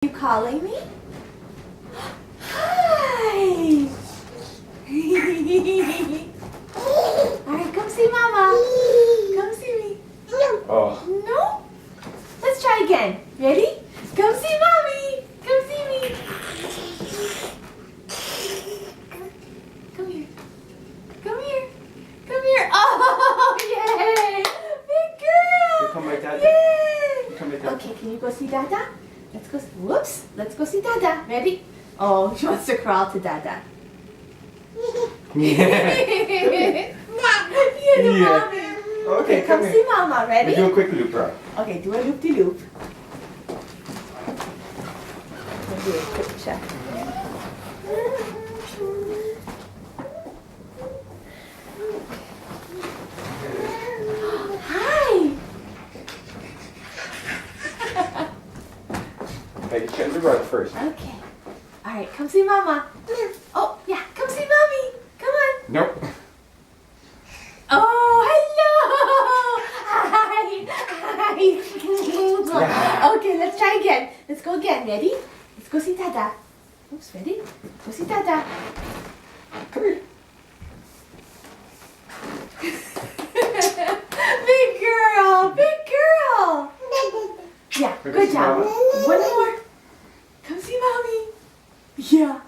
You calling me? Hi! Alright, come see Mama. Come see me. Oh. No? Let's try again. Ready? Come see Mommy. Come see me. Come here. Come here. Come here. Oh, yay! Big girl. You come right Dada. Yay! You come right Dada. Okay, can you go see Dada? Let's go. Whoops. Let's go see Dada. Ready? Oh, she wants to crawl to Dada. Yeah. Yeah, the Yeah. mommy. Okay, Come come see here. Mama. We Ready? do a quick loop, bro. Okay, do a loop-de-loop. We'll do a quick check. Hi! Hey, check the rug first. Okay. Alright, come see Mama. Oh, yeah, come see Mommy. Come on. Nope. Oh, hello! Hi! Hi! Okay, let's try again. Let's go again. Ready? Let's go see Dada. Oops, ready? Go see Dada. Come here. Big girl! Big girl! Yeah, Go good see job. Mama. One more. Come see Mommy. Yeah.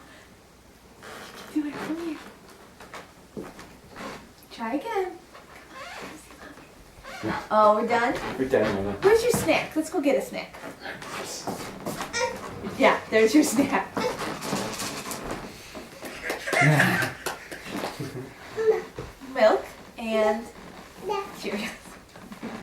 Do it. Come here. Try again. Come see Mommy. Yeah. Oh, we're done? We're done, Mama. Where's your snack? Let's go get a snack. Yeah, there's your snack. Milk and Cheerios.